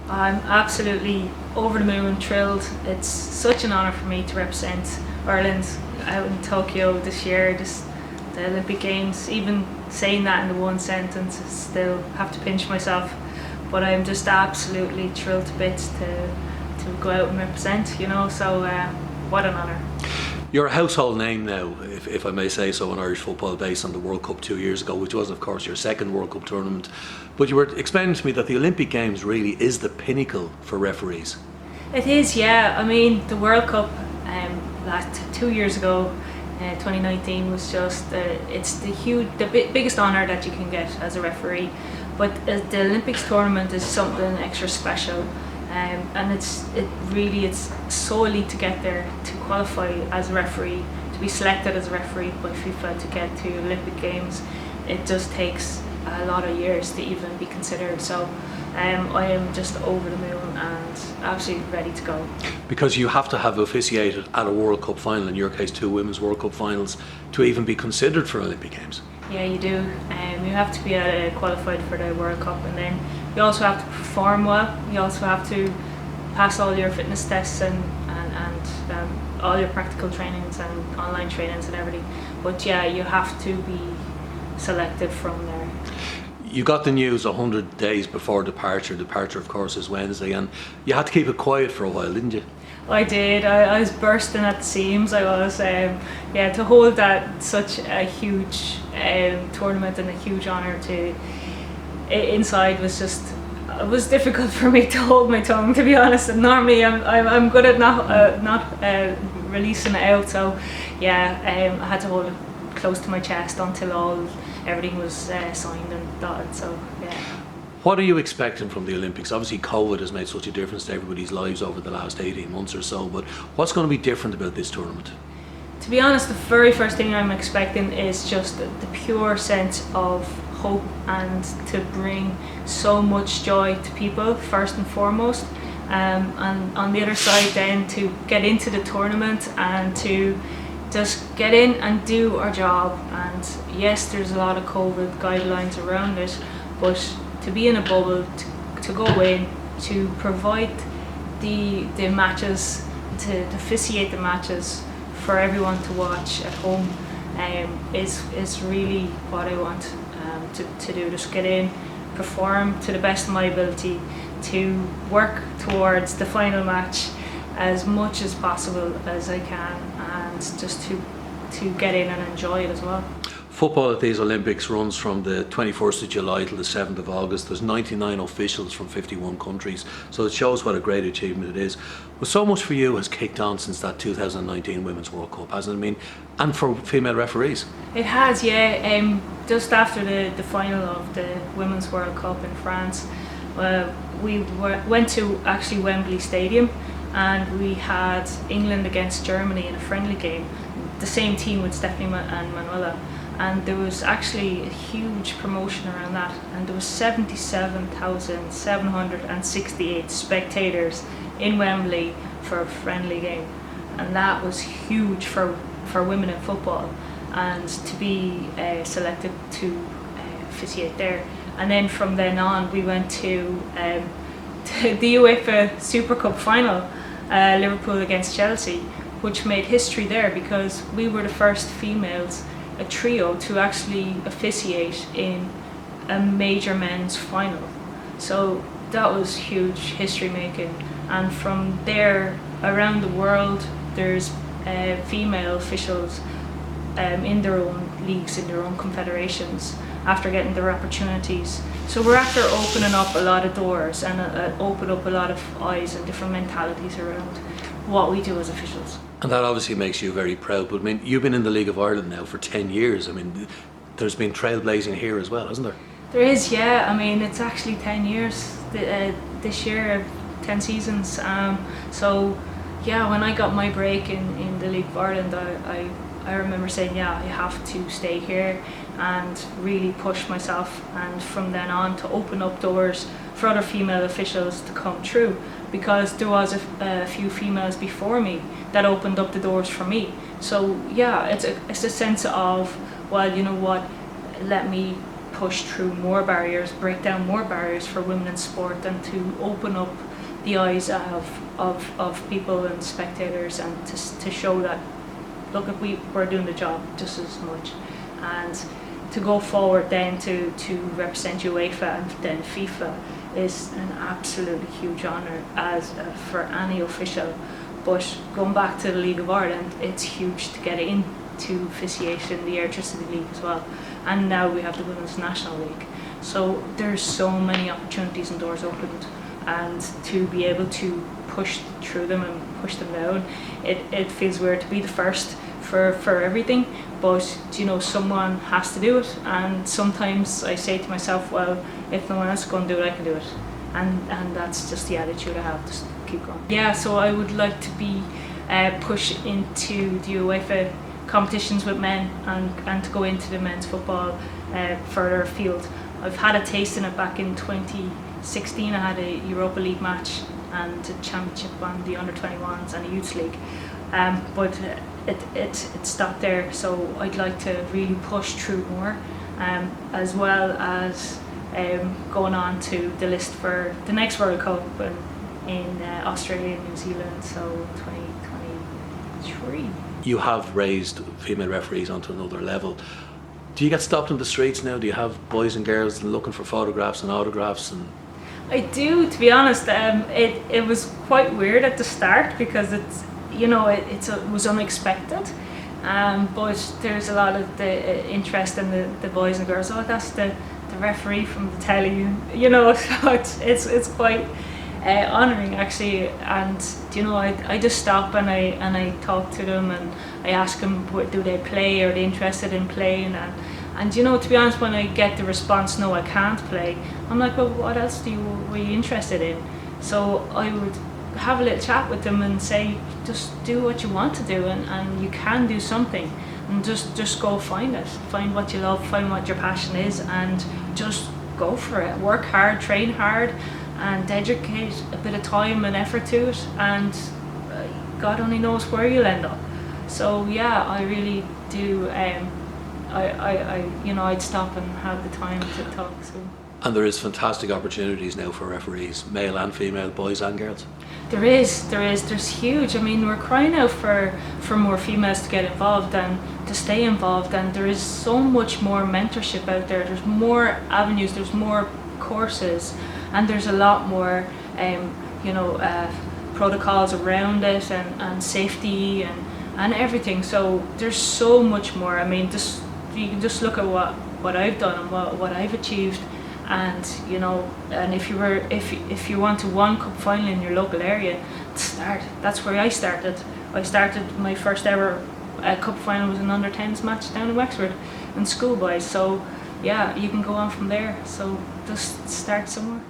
I'm absolutely over the moon, thrilled. It's such an honour for me to represent Ireland out in Tokyo this year, the Olympic Games. Even saying that in the one sentence, I still have to pinch myself. But I'm just absolutely thrilled to bits to go out and represent, so what an honour. You're a household name now, if I may say so, in Irish football based on the World Cup 2 years ago, which was, of course, your second World Cup tournament. But you were explaining to me that the Olympic Games really is the pinnacle for referees. It is, yeah. I mean, the World Cup that 2 years ago, 2019, was just it's the biggest honour that you can get as a referee. But the Olympics tournament is something extra special, and it's solely to get there, to qualify as a referee, to be selected as a referee by FIFA to get to Olympic Games. It just takes a lot of years to even be considered. So I am just over the moon and absolutely ready to go. Because you have to have officiated at a World Cup final, in your case 2 Women's World Cup finals, to even be considered for Olympic Games. Yeah, you do. You have to be qualified for the World Cup, and then you also have to perform well. You also have to pass all your fitness tests and all your practical trainings and online trainings and everything. But yeah, you have to be selected from there. You got the news 100 days before departure. Departure, of course, is Wednesday, and you had to keep it quiet for a while, didn't you? I did. I was bursting at the seams. I was, to hold that such a huge tournament and a huge honour inside was just. It was difficult for me to hold my tongue, to be honest. And normally I'm good at not releasing it out. So yeah, I had to hold it close to my chest until everything was signed and dotted. So yeah. What are you expecting from the Olympics? Obviously COVID has made such a difference to everybody's lives over the last 18 months or so, but what's going to be different about this tournament? To be honest, the very first thing I'm expecting is just the pure sense of hope, and to bring so much joy to people first and foremost, and on the other side then to get into the tournament and to just get in and do our job. And yes, there's a lot of COVID guidelines around it, but to be in a bubble, to go in, to provide the matches, to officiate the matches for everyone to watch at home, is really what I want to do. Just get in, perform to the best of my ability, to work towards the final match as much as possible as I can, and just to get in and enjoy it as well. Football at these Olympics runs from the 21st of July till the 7th of August. There's 99 officials from 51 countries, so it shows what a great achievement it is. But so much for you has kicked on since that 2019 Women's World Cup, hasn't it? I mean, and for female referees. It has, yeah. Just after the final of the Women's World Cup in France, we went to actually Wembley Stadium, and we had England against Germany in a friendly game, the same team with Stephanie and Manuela. And there was actually a huge promotion around that, and there was 77,768 spectators in Wembley for a friendly game, and that was huge for women in football, and to be selected to officiate there. And then from then on we went to the UEFA Super Cup final, Liverpool against Chelsea, which made history there because we were the first females, a trio, to actually officiate in a major men's final. So that was huge history making. And from there, around the world, there's female officials in their own leagues, in their own confederations, after getting their opportunities. So we're after opening up a lot of doors and open up a lot of eyes and different mentalities around what we do as officials. And that obviously makes you very proud. But I mean, you've been in the League of Ireland now for 10 years. I mean, there's been trailblazing here as well, hasn't there? There is, yeah. I mean, it's actually 10 years this year, 10 seasons. So, yeah, when I got my break in the League of Ireland, I remember saying, yeah, I have to stay here and really push myself. And from then on, to open up doors for other female officials to come through, because there was a few females before me that opened up the doors for me. So yeah, it's a sense of, well, you know what, let me push through more barriers, break down more barriers for women in sport, and to open up the eyes of people and spectators, and to show that, look, if we're doing the job just as much. And to go forward then to represent UEFA and then FIFA is an absolutely huge honour as for any official. But going back to the League of Ireland, it's huge to get into officiation, the Airtricity League as well, and now we have the Women's National League. So there's so many opportunities and doors opened, and to be able to push through them and push them down, it feels weird to be the first for everything, but you know, someone has to do it. And sometimes I say to myself, well, if no one else is going to do it, I can do it. And that's just the attitude I have, just keep going. Yeah, so I would like to be pushed into the UEFA competitions with men, and to go into the men's football further afield. I've had a taste in it back in 2016. I had a Europa League match and a championship on the under-21s and a youth league, but it stopped there. So I'd like to really push through more, as well as going on to the list for the next World Cup in Australia and New Zealand, so 2023. You have raised female referees onto another level. Do you get stopped in the streets now? Do you have boys and girls looking for photographs and autographs? And I do, to be honest. It was quite weird at the start because it's, you know, it was unexpected. But there's a lot of the interest in the boys and girls. Oh, that's the referee from the telly, you know. So it's quite honouring actually. And you know, I just stop and I talk to them, and I ask them, do they play? Are they interested in playing? And you know, to be honest, when I get the response, no, I can't play, I'm like, well, what else were you interested in? So I would have a little chat with them and say, just do what you want to do, and you can do something, and just go find it, find what you love, find what your passion is, and just go for it. Work hard, train hard, and dedicate a bit of time and effort to it, and God only knows where you'll end up. So yeah, I really do. I'd stop and have the time to talk. So. And there is fantastic opportunities now for referees, male and female, boys and girls. There's huge. I mean, we're crying out for more females to get involved and to stay involved, and there is so much more mentorship out there. There's more avenues, there's more courses, and there's a lot more protocols around it, and safety and everything. So there's so much more. I mean, you can just look at what I've done and what I've achieved. And you know, and if you want to one cup final in your local area, start. That's where I started. My first ever cup final was an under-10s match down in Wexford in schoolboys. So yeah, you can go on from there. So just start somewhere.